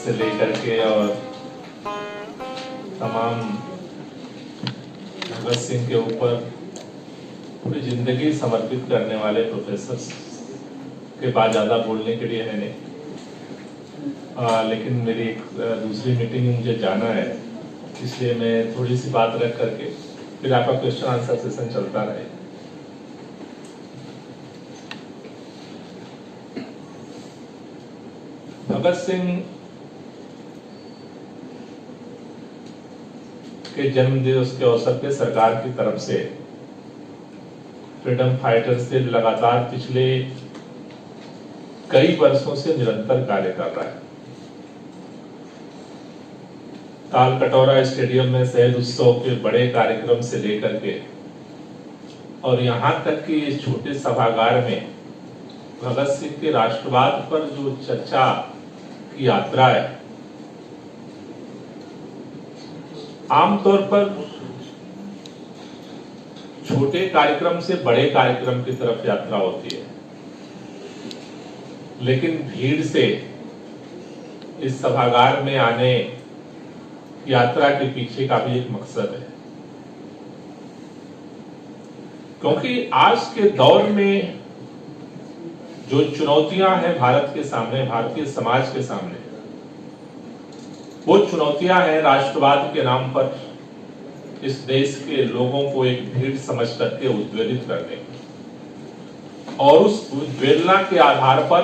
से लेकर के और तमाम भगत सिंह के ऊपर पूरी जिंदगी समर्पित करने वाले प्रोफेसर के बाद ज़्यादा बोलने के लिए है नहीं। लेकिन मेरी एक दूसरी मीटिंग में मुझे जाना है, इसलिए मैं थोड़ी सी बात रख करके फिर आपका क्वेश्चन आंसर सेशन चलता रहे। भगत सिंह के जन्म दिवस के अवसर पे सरकार की तरफ से फ्रीडम फाइटर से लगातार पिछले कई वर्षों से निरंतर कार्य कर रहा है। ताल कटोरा स्टेडियम में शहीद उत्सव के बड़े कार्यक्रम से लेकर के और यहां तक कि इस छोटे सभागार में भगत सिंह के राष्ट्रवाद पर जो चर्चा की यात्रा है, आमतौर पर छोटे कार्यक्रम से बड़े कार्यक्रम की तरफ यात्रा होती है, लेकिन भीड़ से इस सभागार में आने यात्रा के पीछे का भी एक मकसद है, क्योंकि आज के दौर में जो चुनौतियां हैं भारत के सामने, भारतीय समाज के सामने, वो चुनौतियां हैं राष्ट्रवाद के नाम पर इस देश के लोगों को एक भीड़ समझ करके उद्वेलित करने की और उस उद्वेलना के आधार पर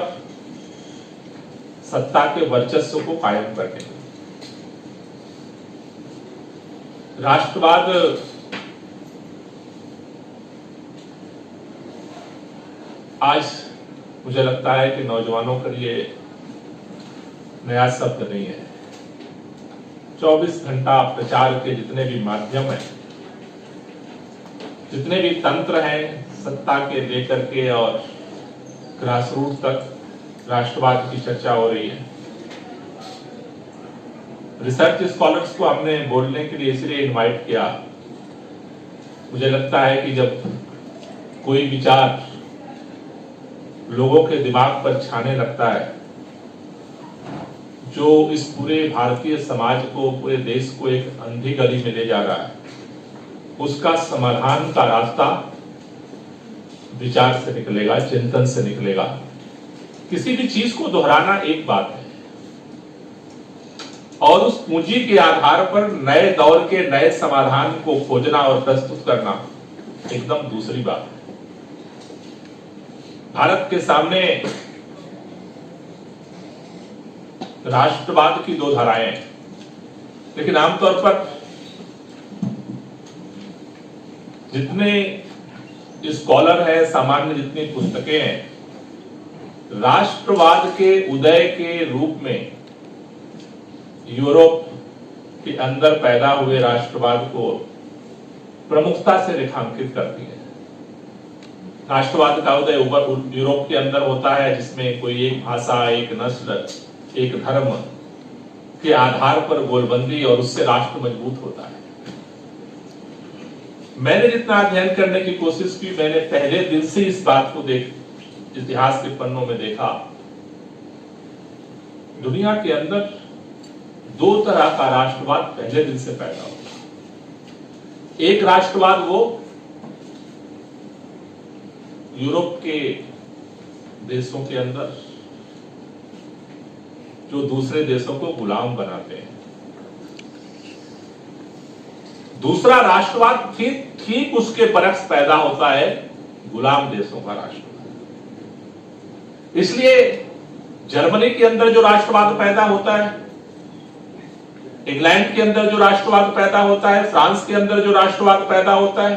सत्ता के वर्चस्व को कायम करने की। राष्ट्रवाद आज मुझे लगता है कि नौजवानों के लिए नया शब्द नहीं है। 24 घंटा प्रचार के जितने भी माध्यम हैं, जितने भी तंत्र हैं, सत्ता के लेकर के और ग्रासरूट तक राष्ट्रवाद की चर्चा हो रही है। रिसर्च स्कॉलर्स को हमने बोलने के लिए इसलिए इनवाइट किया, मुझे लगता है कि जब कोई विचार लोगों के दिमाग पर छाने लगता है, जो इस पूरे भारतीय समाज को, पूरे देश को एक अंधी गली में ले जा रहा है, उसका समाधान का रास्ता विचार से निकलेगा, चिंतन से निकलेगा। किसी भी चीज को दोहराना एक बात है और उस पूंजी के आधार पर नए दौर के नए समाधान को खोजना और प्रस्तुत करना एकदम दूसरी बात है। भारत के सामने राष्ट्रवाद की दो धाराएं हैं, लेकिन आमतौर पर जितने स्कॉलर है, सामान्य जितनी पुस्तकें हैं, राष्ट्रवाद के उदय के रूप में यूरोप के अंदर पैदा हुए राष्ट्रवाद को प्रमुखता से रेखांकित करती है। राष्ट्रवाद का उदय यूरोप के अंदर होता है, जिसमें कोई एक भाषा, एक नस्ल, एक धर्म के आधार पर गोलबंदी और उससे राष्ट्र मजबूत होता है। मैंने जितना अध्ययन करने की कोशिश की, मैंने पहले दिन से इस बात को इतिहास के पन्नों में देखा। दुनिया के अंदर दो तरह का राष्ट्रवाद पहले दिन से पैदा हुआ। एक राष्ट्रवाद वो यूरोप के देशों के अंदर जो दूसरे देशों को गुलाम बनाते हैं। दूसरा राष्ट्रवाद ठीक उसके बरक्स पैदा होता है, गुलाम देशों का राष्ट्रवाद। इसलिए जर्मनी के अंदर जो राष्ट्रवाद पैदा होता है, इंग्लैंड के अंदर जो राष्ट्रवाद पैदा होता है, फ्रांस के अंदर जो राष्ट्रवाद पैदा होता है,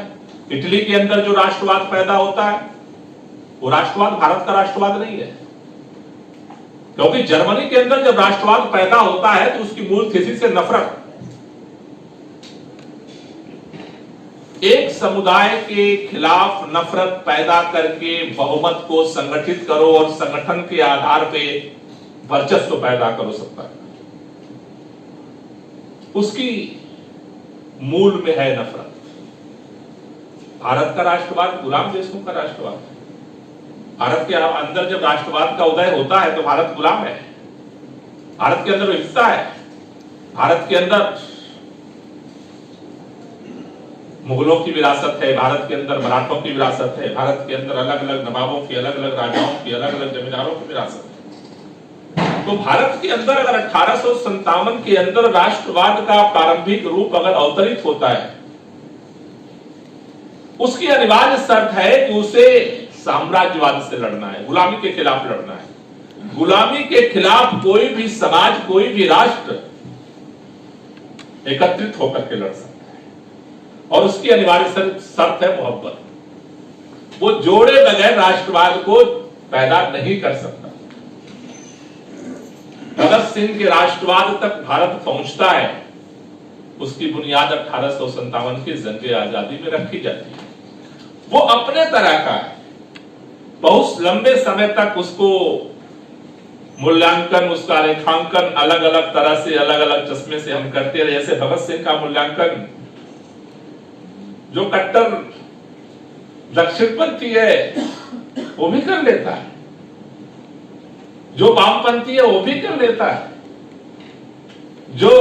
इटली के अंदर जो राष्ट्रवाद पैदा होता है, वो राष्ट्रवाद भारत का राष्ट्रवाद नहीं है। क्योंकि जर्मनी के अंदर जब राष्ट्रवाद पैदा होता है तो उसकी मूल थीसिस से नफरत, एक समुदाय के खिलाफ नफरत पैदा करके बहुमत को संगठित करो और संगठन के आधार पे वर्चस्व पैदा करो सत्ता का, उसकी मूल में है नफरत। भारत का राष्ट्रवाद गुलाम देशों का राष्ट्रवाद है। भारत के अंदर जब राष्ट्रवाद का उदय होता है तो भारत गुलाम है। भारत के अंदर विविधता है। भारत के अंदर मुगलों की विरासत है, भारत के अंदर मराठों की विरासत है, भारत के अंदर अलग अलग नवाबों की, अलग अलग राजाओं की, अलग अलग जमींदारों की विरासत है। तो भारत के अंदर अगर 1857 के अंदर राष्ट्रवाद का प्रारंभिक रूप अगर अवतरित होता है, उसकी अनिवार्य शर्त है कि उसे साम्राज्यवाद से लड़ना है, गुलामी के खिलाफ लड़ना है। गुलामी के खिलाफ कोई भी समाज, कोई भी राष्ट्र एकत्रित होकर के लड़ सकता है, और उसकी अनिवार्य शर्त है मोहब्बत। वो जोड़े बगैर राष्ट्रवाद को पैदा नहीं कर सकता। भगत सिंह के राष्ट्रवाद तक भारत पहुंचता है, उसकी बुनियाद 1857 की जंग आजादी में रखी जाती है। वो अपने तरह का है, बहुत लंबे समय तक उसको मूल्यांकन, उसका रेखांकन अलग अलग तरह से, अलग अलग चश्मे से हम करते रहे। जैसे भगत सिंह का मूल्यांकन जो कट्टर दक्षिणपंथी है वो भी कर लेता है, जो वामपंथी है वो भी कर लेता है, जो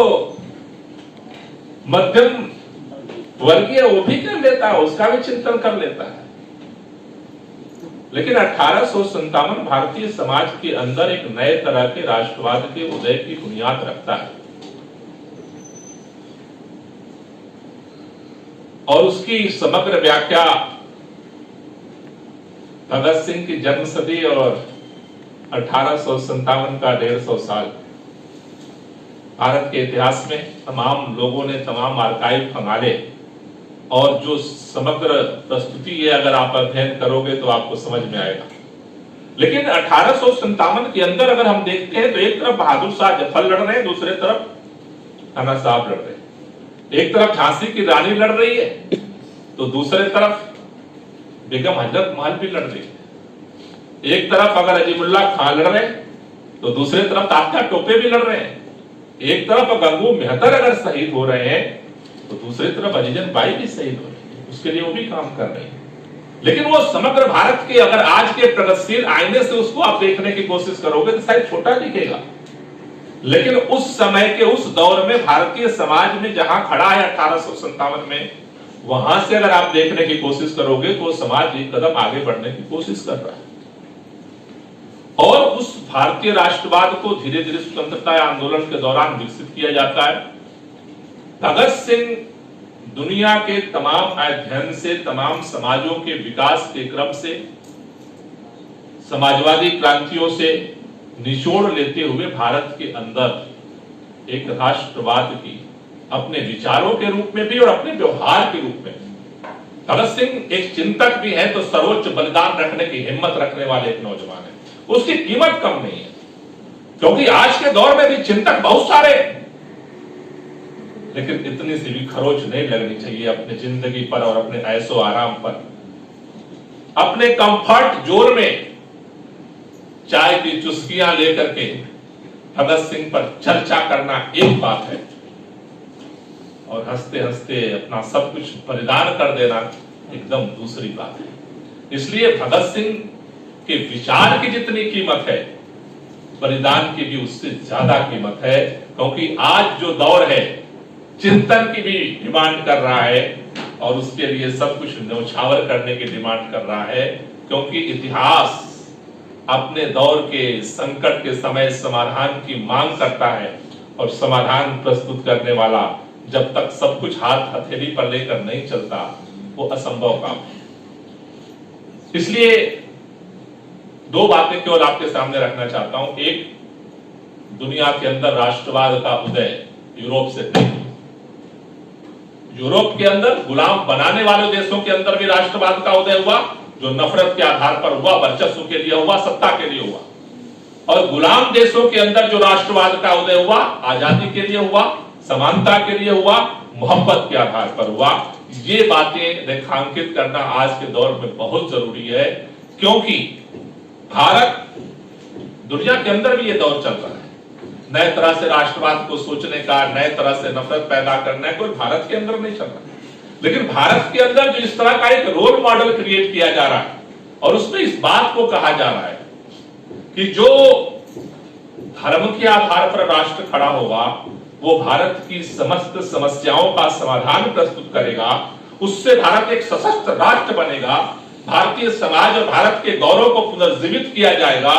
मध्यम वर्गीय वो भी कर लेता है, उसका भी चिंतन कर लेता है। लेकिन 1857 भारतीय समाज के अंदर एक नए तरह के राष्ट्रवाद के उदय की बुनियाद रखता है, और उसकी समग्र व्याख्या भगत सिंह की जन्मशती और 1857 का 150 साल भारत के इतिहास में तमाम लोगों ने तमाम आर्काइव खंगाले, और जो समग्र प्रस्तुति है अगर आप अध्ययन करोगे तो आपको समझ में आएगा। लेकिन 1857 के अंदर अगर हम देखते हैं तो एक तरफ बहादुर शाह जफर लड़ रहे हैं, दूसरे तरफ नाना साहब लड़ रहे हैं। एक तरफ झांसी की रानी लड़ रही है, तो दूसरे तरफ बेगम हजरत महल भी लड़ रही है। एक तरफ अगर अजीमुल्ला खान लड़ रहे हैं तो दूसरे तरफ तात्या टोपे भी लड़ रहे हैं। एक तरफ गंगू मेहतर अगर शहीद हो रहे हैं तो दूसरी तरफ अजीजन बाई भी शहीद हो रही है, उसके लिए वो भी काम कर रहे हैं। लेकिन वो समग्र भारत के अगर आज के प्रगतिशील आईने से उसको आप देखने की कोशिश करोगे तो शायद छोटा दिखेगा, लेकिन उस समय के उस दौर में भारतीय समाज में जहां खड़ा है 1857 में, वहां से अगर आप देखने की कोशिश करोगे तो समाज एक कदम आगे बढ़ने की कोशिश कर रहा है। और उस भारतीय राष्ट्रवाद को धीरे धीरे स्वतंत्रता आंदोलन के दौरान विकसित किया जाता है। भगत सिंह दुनिया के तमाम अध्ययन से, तमाम समाजों के विकास के क्रम से, समाजवादी क्रांतियों से निचोड़ लेते हुए भारत के अंदर एक राष्ट्रवाद की अपने विचारों के रूप में भी और अपने व्यवहार के रूप में। भगत सिंह एक चिंतक भी है तो सर्वोच्च बलिदान रखने की हिम्मत रखने वाले एक नौजवान है, उसकी कीमत कम नहीं है, क्योंकि आज के दौर में भी चिंतक बहुत सारे, लेकिन इतनी सी भी खरोच नहीं लगनी चाहिए अपनी जिंदगी पर और अपने ऐशो आराम पर। अपने कंफर्ट जोन में चाय की चुस्कियां लेकर के भगत सिंह पर चर्चा करना एक बात है, और हंसते हंसते अपना सब कुछ बलिदान कर देना एकदम दूसरी बात है। इसलिए भगत सिंह के विचार की जितनी कीमत है, बलिदान की भी उससे ज्यादा कीमत है, क्योंकि आज जो दौर है चिंतन की भी डिमांड कर रहा है और उसके लिए सब कुछ न्यौछावर करने की डिमांड कर रहा है, क्योंकि इतिहास अपने दौर के संकट के समय समाधान की मांग करता है, और समाधान प्रस्तुत करने वाला जब तक सब कुछ हाथ हथेली पर लेकर नहीं चलता वो असंभव काम है। इसलिए दो बातें केवल आपके सामने रखना चाहता हूं। एक, दुनिया के अंदर राष्ट्रवाद का उदय यूरोप से नहीं, यूरोप के अंदर गुलाम बनाने वाले देशों के अंदर भी राष्ट्रवाद का उदय हुआ, जो नफरत के आधार पर हुआ, वर्चस्व के लिए हुआ, सत्ता के लिए हुआ। और गुलाम देशों के अंदर जो राष्ट्रवाद का उदय हुआ, आजादी के लिए हुआ, समानता के लिए हुआ, मोहब्बत के आधार पर हुआ। ये बातें रेखांकित करना आज के दौर में बहुत जरूरी है, क्योंकि भारत, दुनिया के अंदर भी ये दौर चल रहा है नए तरह से राष्ट्रवाद को सोचने का, नए तरह से नफरत पैदा करना है, कोई भारत के अंदर नहीं चल रहा। लेकिन भारत के अंदर जो इस तरह का एक रोल मॉडल क्रिएट किया जा रहा है, और उसमें इस बात को कहा जा रहा है कि जो धर्म के आधार पर राष्ट्र खड़ा होगा, वो भारत की समस्त समस्याओं का समाधान प्रस्तुत करेगा, उससे भारत एक सशक्त राष्ट्र बनेगा, भारतीय समाज और भारत के गौरव को पुनर्जीवित किया जाएगा।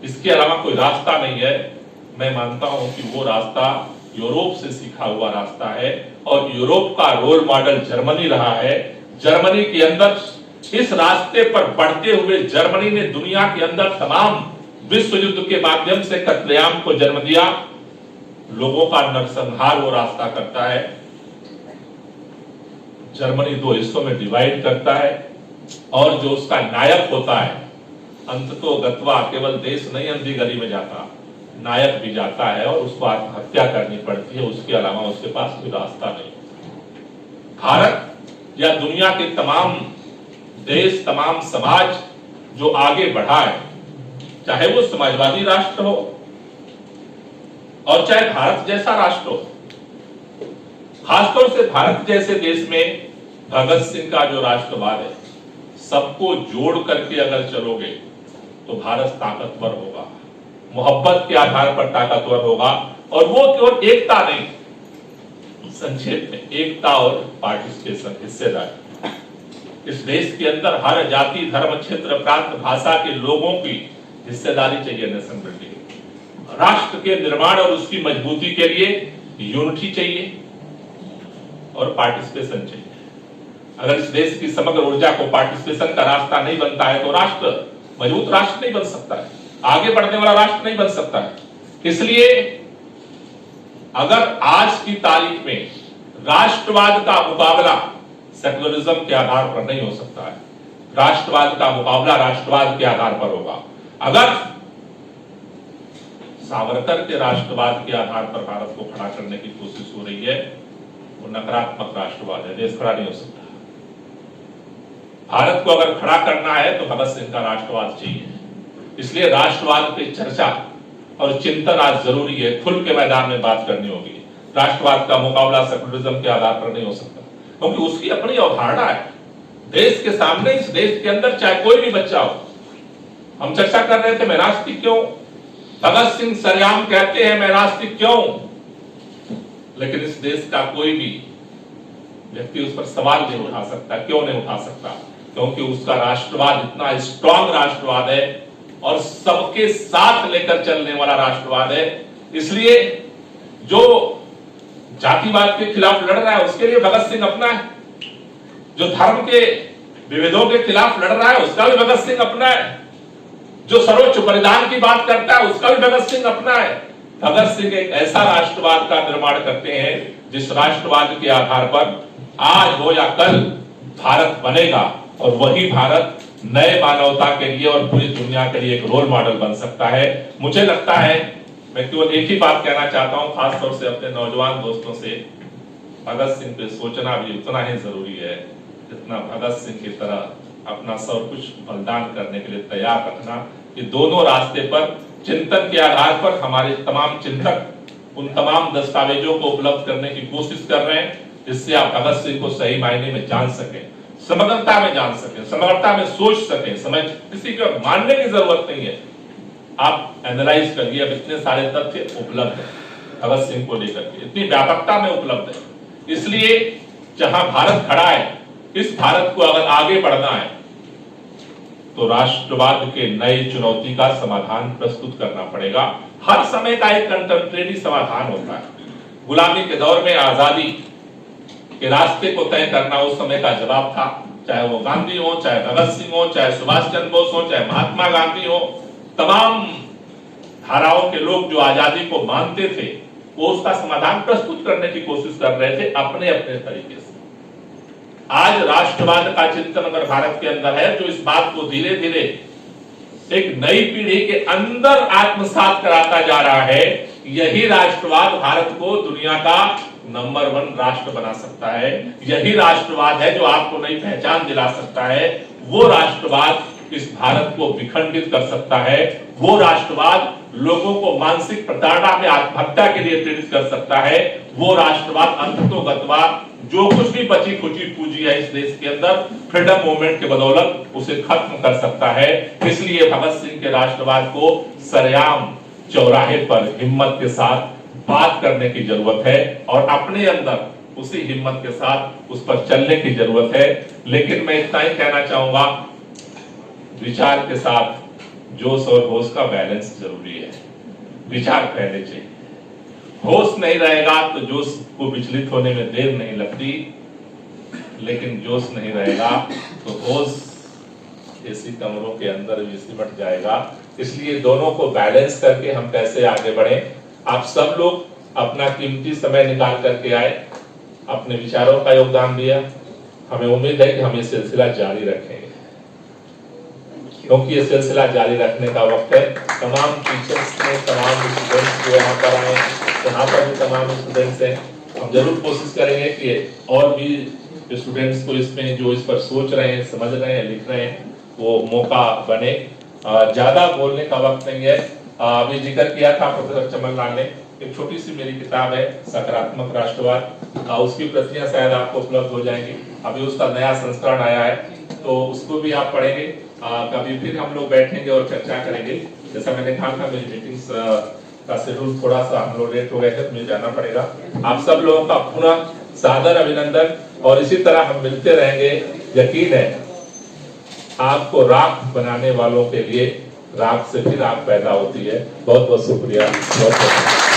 इसके अलावा कोई रास्ता नहीं है। मैं मानता हूं कि वो रास्ता यूरोप से सीखा हुआ रास्ता है और यूरोप का रोल मॉडल जर्मनी रहा है। जर्मनी के अंदर इस रास्ते पर बढ़ते हुए जर्मनी ने दुनिया के अंदर तमाम विश्व युद्ध के माध्यम से कत्लेआम को जन्म दिया। लोगों का नरसंहार वो रास्ता करता है। जर्मनी दो हिस्सों में डिवाइड करता है और जो उसका नायक होता है, अंततो गत्वा केवल देश नहीं अंधी गली में जाता, नायक भी जाता है और उसको आत्महत्या करनी पड़ती है। उसके अलावा उसके पास कोई रास्ता नहीं। भारत या दुनिया के तमाम देश, तमाम समाज जो आगे बढ़ा है, चाहे वो समाजवादी राष्ट्र हो और चाहे भारत जैसा राष्ट्र हो, खासतौर से भारत जैसे देश में भगत सिंह का जो राष्ट्रवाद है, सबको जोड़ करके अगर चलोगे तो भारत ताकतवर होगा, मोहब्बत के आधार पर ताकतवर होगा। और वो केवल एकता नहीं, संक्षेप में एकता और पार्टिसिपेशन, हिस्सेदारी। इस देश के अंदर हर जाति, धर्म, क्षेत्र, प्रांत, भाषा के लोगों की हिस्सेदारी चाहिए। नेशन बिल्डिंग, राष्ट्र के निर्माण और उसकी मजबूती के लिए यूनिटी चाहिए और पार्टिसिपेशन चाहिए। अगर इस देश की समग्र ऊर्जा को पार्टिसिपेशन का रास्ता नहीं बनता है तो राष्ट्र मजबूत राष्ट्र नहीं बन सकता है, आगे बढ़ने वाला राष्ट्र नहीं बन सकता है। इसलिए अगर आज की तारीख में राष्ट्रवाद का मुकाबला सेकुलरिज्म के आधार पर नहीं हो सकता है, राष्ट्रवाद का मुकाबला राष्ट्रवाद के आधार पर होगा। अगर सावरकर के राष्ट्रवाद के आधार पर भारत को खड़ा करने की कोशिश हो रही है, वो नकारात्मक राष्ट्रवाद है, देश खड़ा नहीं हो सकता। भारत को अगर खड़ा करना है तो भगत सिंह का राष्ट्रवाद चाहिए। इसलिए राष्ट्रवाद पे चर्चा और चिंतन आज जरूरी है, खुल के मैदान में बात करनी होगी। राष्ट्रवाद का मुकाबला सेकुलरिज्म के आधार पर नहीं हो सकता, क्योंकि उसकी अपनी अवधारणा है। देश के सामने, इस देश के अंदर चाहे कोई भी बच्चा हो, हम चर्चा कर रहे थे मैं नास्तिक क्यों, भगत सिंह सरेआम कहते हैं मैं नास्तिक क्यों, लेकिन इस देश का कोई भी व्यक्ति उस पर सवाल नहीं उठा सकता। क्यों नहीं उठा सकता? क्योंकि उसका राष्ट्रवाद इतना स्ट्रॉन्ग राष्ट्रवाद है और सबके साथ लेकर चलने वाला राष्ट्रवाद है। इसलिए जो जातिवाद के खिलाफ लड़ रहा है उसके लिए भगत सिंह अपना है, जो धर्म के विविधों के खिलाफ लड़ रहा है उसका भी भगत सिंह अपना है, जो सर्वोच्च बलिदान की बात करता है उसका भी भगत सिंह अपना है। भगत सिंह एक ऐसा राष्ट्रवाद का निर्माण करते हैं जिस राष्ट्रवाद के आधार पर आज हो या कल भारत बनेगा और वही भारत नए मानवता के लिए और पूरी दुनिया के लिए एक रोल मॉडल बन सकता है। मुझे लगता है, मैं केवल एक ही बात कहना चाहता हूं, खासतौर से अपने नौजवान दोस्तों से, भगत सिंह पे सोचना भी उतना ही जरूरी है जितना भगत सिंह की तरह अपना सब कुछ बलिदान करने के लिए तैयार रखना। कि दोनों रास्ते पर चिंतन के आधार पर हमारे तमाम चिंतक उन तमाम दस्तावेजों को उपलब्ध करने की कोशिश कर रहे हैं जिससे आप भगत सिंह को सही मायने में जान सकें, समग्रता में जान सकें, समग्रता में सोच सकें। समझ किसी को मानने की जरूरत नहीं है, आप एनालाइज करिए। अब इतने सारे तथ्य उपलब्ध है भगत सिंह को लेकर के, इतनी व्यापकता में उपलब्ध है। इसलिए जहां भारत खड़ा है, इस भारत को अगर आगे बढ़ना है तो राष्ट्रवाद के नई चुनौती का समाधान प्रस्तुत करना पड़ेगा। हर समय का एक कंटेम्परेरी समाधान होता है। गुलामी के दौर में आजादी के रास्ते को तय करना उस समय का जवाब था, चाहे वो गांधी हो, चाहे भगत सिंह हो, चाहे सुभाष चंद्र बोस हो, चाहे महात्मा गांधी हो। तमाम धाराओं के लोग जो आजादी को मानते थे वो उसका समाधान प्रस्तुत करने की कोशिश कर रहे थे अपने अपने तरीके से। आज राष्ट्रवाद का चिंतन अगर भारत के अंदर है तो इस बात को धीरे धीरे एक नई पीढ़ी के अंदर आत्मसात कराता जा रहा है। यही राष्ट्रवाद भारत को दुनिया का नंबर 1 राष्ट्र बना सकता है। यही राष्ट्रवाद है जो आपको नई पहचान दिला सकता है। वो राष्ट्रवाद इस भारत को विखंडित कर सकता है। वो राष्ट्रवाद लोगों को मानसिक प्रताड़ना में आत्महत्या के लिए प्रेरित कर सकता है। वो राष्ट्रवाद अंततोगतवाद जो कुछ भी बची खुची पूंजी है इस देश के अंदर फ्रीडम मूवमेंट के बदौलत उसे खत्म कर सकता है। इसलिए भगत सिंह के राष्ट्रवाद को सरेआम चौराहे पर हिम्मत के साथ बात करने की जरूरत है और अपने अंदर उसी हिम्मत के साथ उस पर चलने की जरूरत है। लेकिन मैं इतना ही कहना चाहूंगा, विचार के साथ जोश और होश का बैलेंस जरूरी है। विचार पहले चाहिए, होश नहीं रहेगा तो जोश को विचलित होने में देर नहीं लगती, लेकिन जोश नहीं रहेगा तो होश एसी कमरों के अंदर भी सिमट जाएगा। इसलिए दोनों को बैलेंस करके हम कैसे आगे बढ़े। आप सब लोग अपना कीमती समय निकाल करके आए, अपने विचारों का योगदान दिया। हमें उम्मीद है कि हम ये सिलसिला जारी रखेंगे, क्योंकि ये सिलसिला जारी रखने का वक्त है। तमाम टीचर्स ने, तमाम स्टूडेंट्स जो यहाँ पर आए, यहाँ पर भी तमाम स्टूडेंट्स हैं। हम जरूर कोशिश करेंगे कि और भी स्टूडेंट्स को इसमें जो इस पर सोच रहे हैं, समझ रहे हैं, लिख रहे हैं, वो मौका बने। ज्यादा बोलने का वक्त नहीं है। अभी जिक्र किया था प्रोफेसर चमन लाल ने, एक छोटी सी मेरी किताब है सकारात्मक राष्ट्रवाद, उसकी प्रतियां शायद आपको उपलब्ध हो जाएंगी। अभी उसका नया संस्करण आया है, तो उसको भी आप पढ़ेंगे। कभी फिर हम लोग बैठेंगे और चर्चा करेंगे। जैसा मैंने कहा था, मेरी मीटिंग्स का शेड्यूल थोड़ा सा हम लोग लेट हो गए थे, तो मुझे जाना पड़ेगा। आप सब लोगों का पुनः सादर अभिनंदन, और इसी तरह हम मिलते रहेंगे। यकीन है आपको राख बनाने वालों के लिए राख से फिर आग पैदा होती है। बहुत बहुत शुक्रिया, बहुत बहुत